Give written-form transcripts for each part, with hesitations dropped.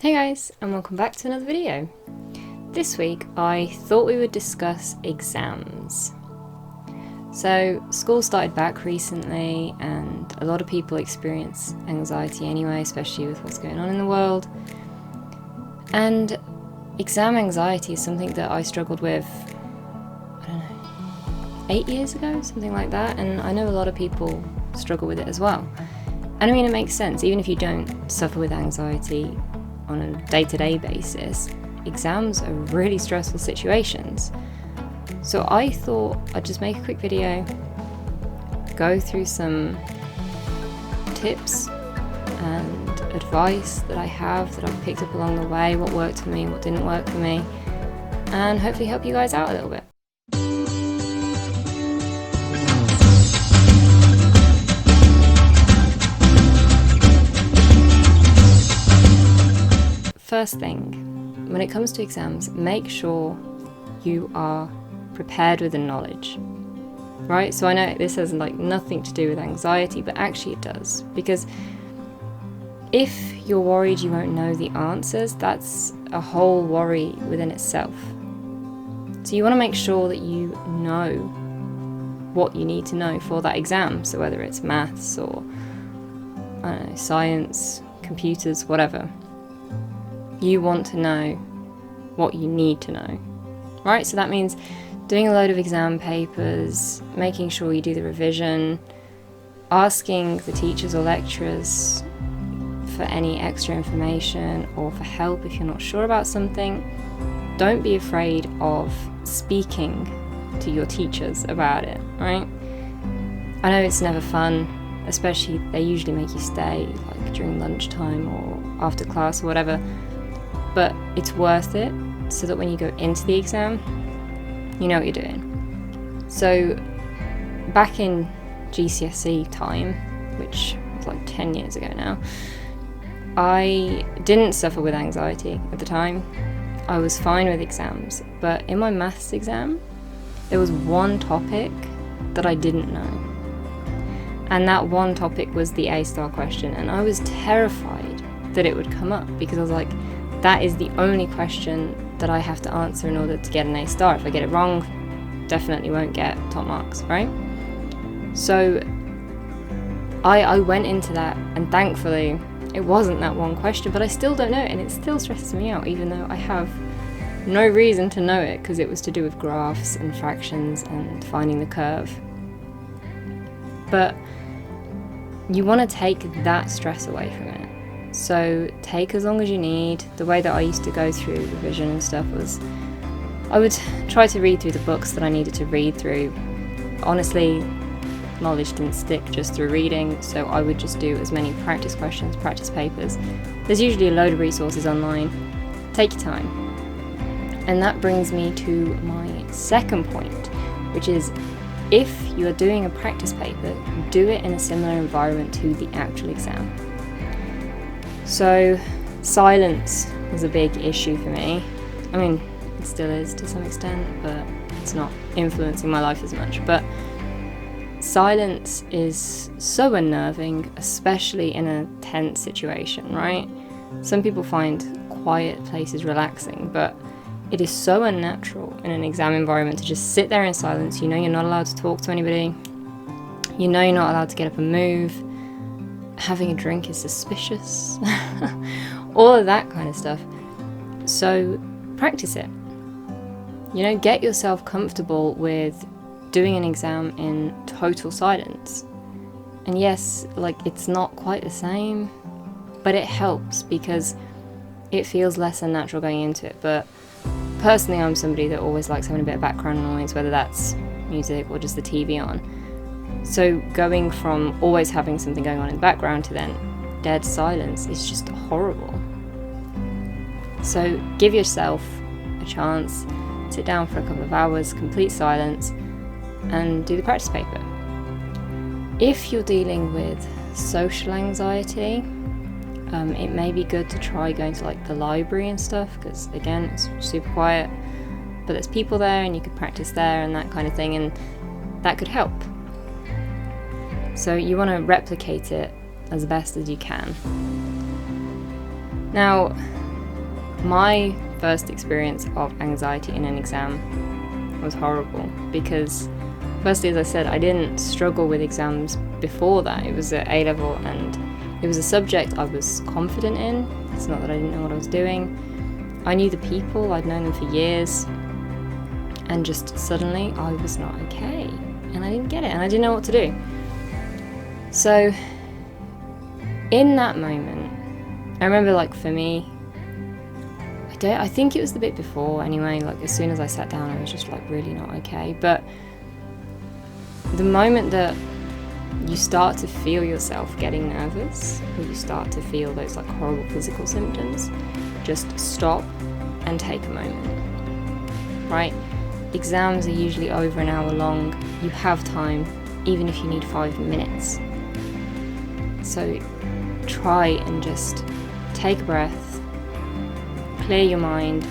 Hey guys, and welcome back to another video. This week I thought we would discuss exams. So school started back recently and a lot of people experience anxiety anyway, especially with what's going on in the world. And exam anxiety is something that I struggled with, 8 years ago, something like that, and I know a lot of people struggle with it as well. And I mean, it makes sense, even if you don't suffer with anxiety on a day-to-day basis, exams are really stressful situations. So I thought I'd just make a quick video, go through some tips and advice that I have that I've picked up along the way, what worked for me, what didn't work for me, and hopefully help you guys out a little bit. First thing, when it comes to exams, make sure you are prepared with the knowledge, right? So I know this has nothing to do with anxiety, but actually it does, because if you're worried you won't know the answers, that's a whole worry within itself. So you want to make sure that you know what you need to know for that exam. So whether it's maths or science, computers, whatever. You want to know what you need to know, right? So that means doing a load of exam papers, making sure you do the revision, asking the teachers or lecturers for any extra information or for help if you're not sure about something. Don't be afraid of speaking to your teachers about it, right? I know it's never fun, especially they usually make you stay during lunchtime or after class or whatever. But it's worth it so that when you go into the exam, you know what you're doing. So back in GCSE time, which was 10 years ago now, I didn't suffer with anxiety at the time. I was fine with exams, but in my maths exam, there was one topic that I didn't know. And that one topic was the A-star question, and I was terrified that it would come up because I was like, that is the only question that I have to answer in order to get an A-star. If I get it wrong, definitely won't get top marks, right? So I went into that, and thankfully it wasn't that one question, but I still don't know it, and it still stresses me out, even though I have no reason to know it, because it was to do with graphs and fractions and finding the curve. But you want to take that stress away from it. So take as long as you need. The way that I used to go through revision and stuff was I would try to read through the books that I needed to read through. Honestly, knowledge didn't stick just through reading, so I would just do as many practice questions, practice papers. There's usually a load of resources online. Take your time. And that brings me to my second point, which is if you are doing a practice paper, do it in a similar environment to the actual exam. So silence was a big issue for me. I mean, it still is to some extent, but it's not influencing my life as much. But silence is so unnerving, especially in a tense situation, right? Some people find quiet places relaxing, but it is so unnatural in an exam environment to just sit there in silence. You know you're not allowed to talk to anybody. You know you're not allowed to get up and move. Having a drink is suspicious. All of that kind of stuff. So practice it. Get yourself comfortable with doing an exam in total silence. And yes, it's not quite the same, but it helps because it feels less unnatural going into it. But personally, I'm somebody that always likes having a bit of background noise, whether that's music or just the TV on. So going from always having something going on in the background to then dead silence is just horrible. So give yourself a chance, sit down for a couple of hours, complete silence, and do the practice paper. If you're dealing with social anxiety, it may be good to try going to the library and stuff, because again, it's super quiet, but there's people there and you could practice there and that kind of thing, and that could help. So you want to replicate it as best as you can. Now, my first experience of anxiety in an exam was horrible because, firstly, as I said, I didn't struggle with exams before that. It was at A-level and it was a subject I was confident in. It's not that I didn't know what I was doing. I knew the people, I'd known them for years, and just suddenly I was not okay and I didn't get it and I didn't know what to do. So in that moment, I remember, like, for me, I think it was the bit before anyway, like as soon as I sat down I was just like really not okay. But the moment that you start to feel yourself getting nervous, or you start to feel those like horrible physical symptoms, just stop and take a moment, right? Exams are usually over an hour long. You have time, even if you need 5 minutes. So try and just take a breath, clear your mind.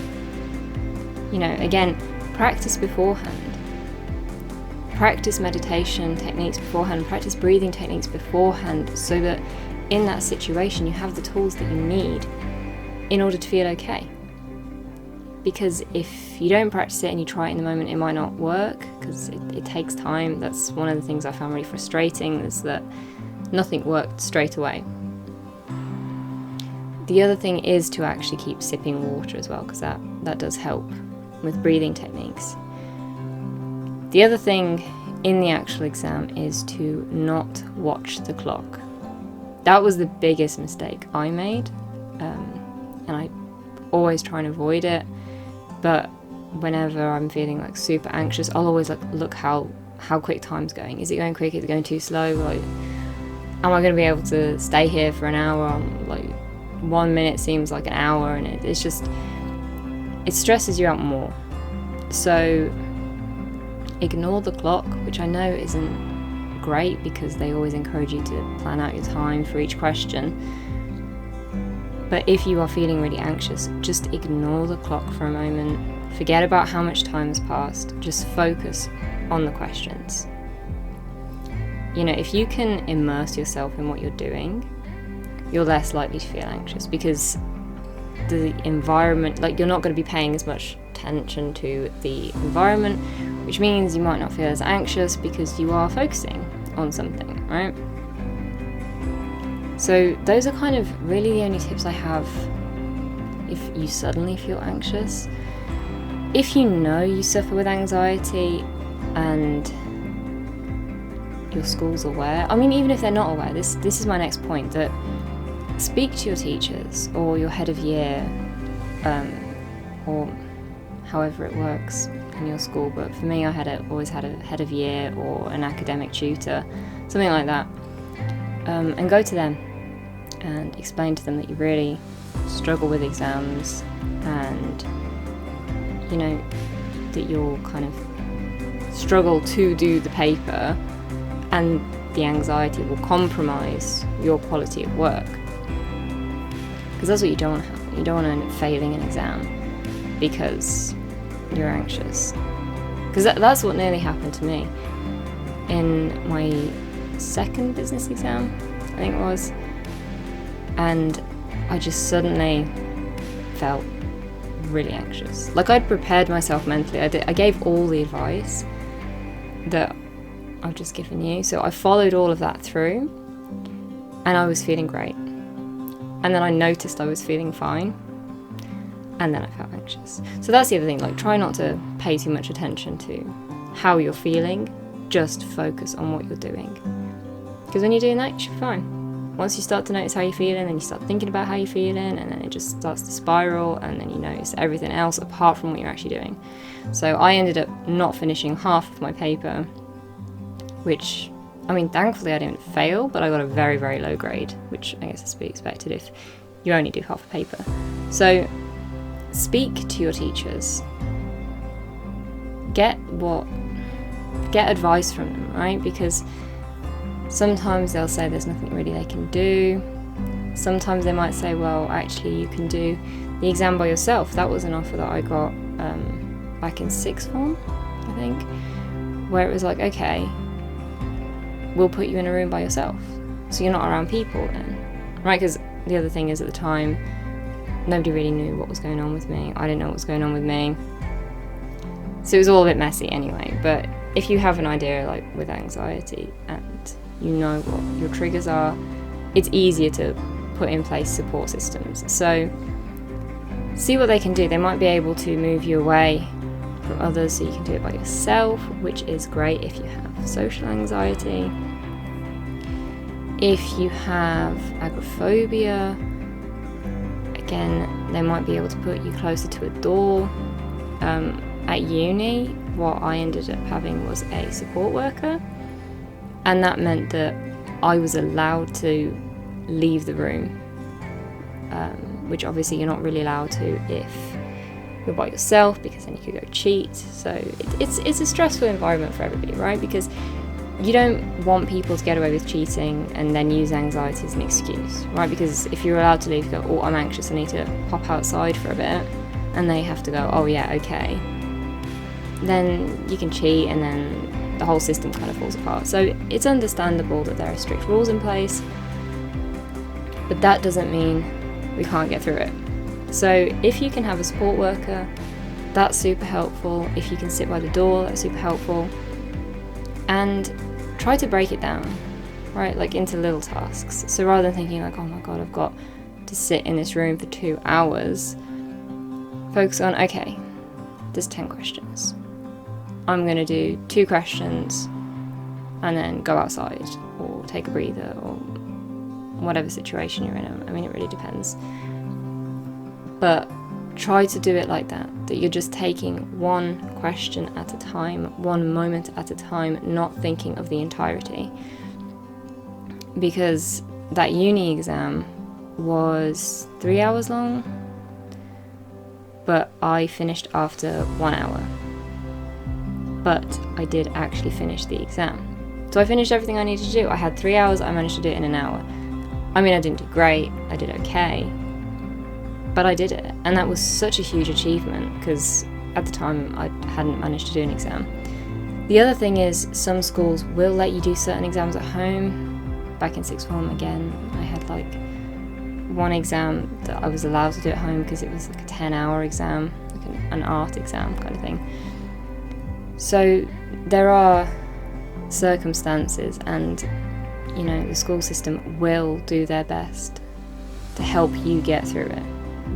You know, again, practice beforehand. Practice meditation techniques beforehand, practice breathing techniques beforehand, so that in that situation you have the tools that you need in order to feel okay. Because if you don't practice it and you try it in the moment, it might not work, because it takes time. That's one of the things I found really frustrating, is that nothing worked straight away. The other thing is to actually keep sipping water as well, because that does help with breathing techniques. The other thing in the actual exam is to not watch the clock. That was the biggest mistake I made, and I always try and avoid it. But whenever I'm feeling like super anxious, I'll always like look how quick time's going. Is it going quick? Is it going too slow? Like, am I going to be able to stay here for an hour? Like, 1 minute seems like an hour, and it's just, it stresses you out more. So ignore the clock, which I know isn't great because they always encourage you to plan out your time for each question. But if you are feeling really anxious, just ignore the clock for a moment. Forget about how much time has passed. Just focus on the questions. You know, if you can immerse yourself in what you're doing, you're less likely to feel anxious, because the environment, like, you're not going to be paying as much attention to the environment, which means you might not feel as anxious because you are focusing on something, right? So those are kind of really the only tips I have if you suddenly feel anxious. If you know you suffer with anxiety and your school's aware, I mean, even if they're not aware, this is my next point, that speak to your teachers or your head of year, or however it works in your school. But for me, I always had a head of year or an academic tutor, something like that, and go to them and explain to them that you really struggle with exams, and you know that you'll kind of struggle to do the paper, and the anxiety will compromise your quality of work. Because that's what you don't want to happen. You don't want to end up failing an exam because you're anxious. Because that's what nearly happened to me in my second business exam, I think it was. And I just suddenly felt really anxious. Like, I'd prepared myself mentally. I gave all the advice that I've just given you. So I followed all of that through, and I was feeling great. And then I noticed I was feeling fine, and then I felt anxious. So that's the other thing, like, try not to pay too much attention to how you're feeling, just focus on what you're doing. Because when you're doing that, you should be fine. Once you start to notice how you're feeling, then you start thinking about how you're feeling, and then it just starts to spiral, and then you notice everything else apart from what you're actually doing. So I ended up not finishing half of my paper, which, I mean, thankfully I didn't fail, but I got a very, very low grade, which I guess is to be expected if you only do half a paper. So speak to your teachers. Get advice from them, right? Because sometimes they'll say there's nothing really they can do. Sometimes they might say, well, actually you can do the exam by yourself. That was an offer that I got back in sixth form, I think, where it was like, okay, we'll put you in a room by yourself, so you're not around people then, right? Because the other thing is, at the time nobody really knew what was going on with me. I didn't know what was going on with me. So it was all a bit messy anyway. But if you have an idea, like with anxiety, and you know what your triggers are, it's easier to put in place support systems. So see what they can do. They might be able to move you away from others so you can do it by yourself, which is great if you have social anxiety. If you have agoraphobia, again, they might be able to put you closer to a door. At uni, what I ended up having was a support worker, and that meant that I was allowed to leave the room, which obviously you're not really allowed to if you're by yourself, because then you could go cheat. So it's a stressful environment for everybody, right? Because you don't want people to get away with cheating and then use anxiety as an excuse, right? Because if you're allowed to leave, you go, oh, I'm anxious, I need to pop outside for a bit, and they have to go, oh yeah, okay, then you can cheat, and then the whole system kind of falls apart. So it's understandable that there are strict rules in place, but that doesn't mean we can't get through it. So if you can have a support worker, that's super helpful. If you can sit by the door, that's super helpful. And try to break it down, right, like into little tasks. So rather than thinking like, oh my god, I've got to sit in this room for 2 hours, focus on, okay, there's 10 questions. I'm going to do 2 questions and then go outside or take a breather or whatever situation you're in. I mean, it really depends. But try to do it like that you're just taking one question at a time, one moment at a time, not thinking of the entirety. Because that uni exam was 3 hours long, but I finished after 1 hour. But I did actually finish the exam. So I finished everything I needed to do. I had 3 hours, I managed to do it in an hour. I mean, I didn't do great, I did okay, but I did it. And that was such a huge achievement, because at the time I hadn't managed to do an exam. The other thing is, some schools will let you do certain exams at home. Back in sixth form, again, I had like one exam that I was allowed to do at home because it was like a 10-hour exam, like an art exam kind of thing. So there are circumstances, and you know, the school system will do their best to help you get through it,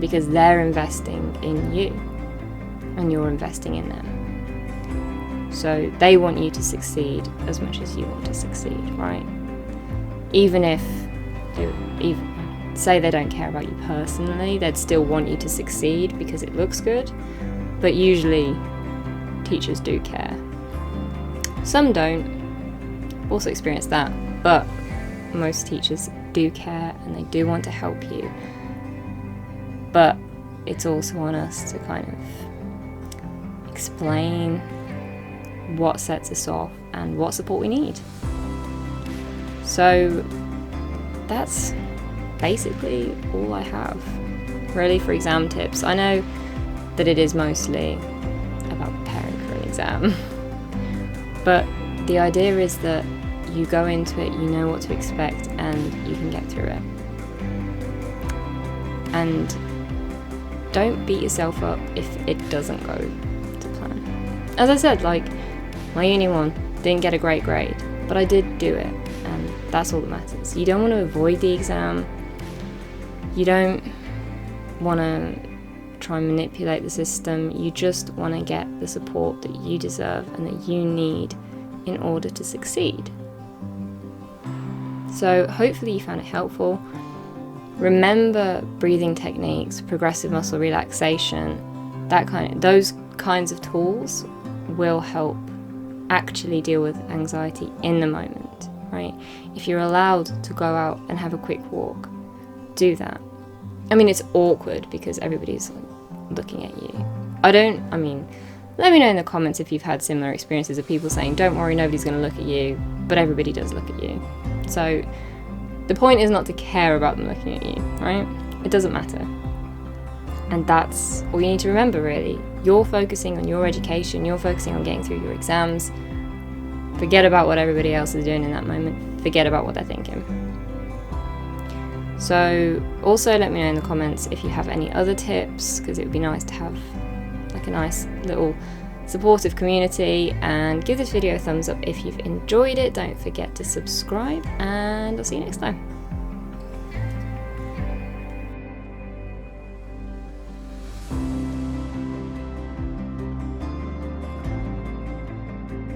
because they're investing in you and you're investing in them. So they want you to succeed as much as you want to succeed, right? Even if say they don't care about you personally, they'd still want you to succeed because it looks good. But usually teachers do care. Some don't, also experience that, but most teachers do care and they do want to help you. But it's also on us to kind of explain what sets us off and what support we need. So that's basically all I have really for exam tips. I know that it is mostly about preparing for an exam, but the idea is that you go into it, you know what to expect, and you can get through it. And don't beat yourself up if it doesn't go to plan. As I said, like, my uni one didn't get a great grade, but I did do it, and that's all that matters. You don't want to avoid the exam. You don't want to try and manipulate the system. You just want to get the support that you deserve and that you need in order to succeed. So hopefully you found it helpful. Remember breathing techniques, progressive muscle relaxation, those kinds of tools will help actually deal with anxiety in the moment, right? If you're allowed to go out and have a quick walk, do that. I mean, it's awkward because everybody's looking at you. Let me know in the comments if you've had similar experiences of people saying, don't worry, nobody's going to look at you, but everybody does look at you. So the point is not to care about them looking at you, right? It doesn't matter. And that's all you need to remember, really. You're focusing on your education, you're focusing on getting through your exams. Forget about what everybody else is doing in that moment. Forget about what they're thinking. So also let me know in the comments if you have any other tips, because it would be nice to have like a nice little supportive community. And give this video a thumbs up if you've enjoyed it. Don't forget to subscribe, and I'll see you next time.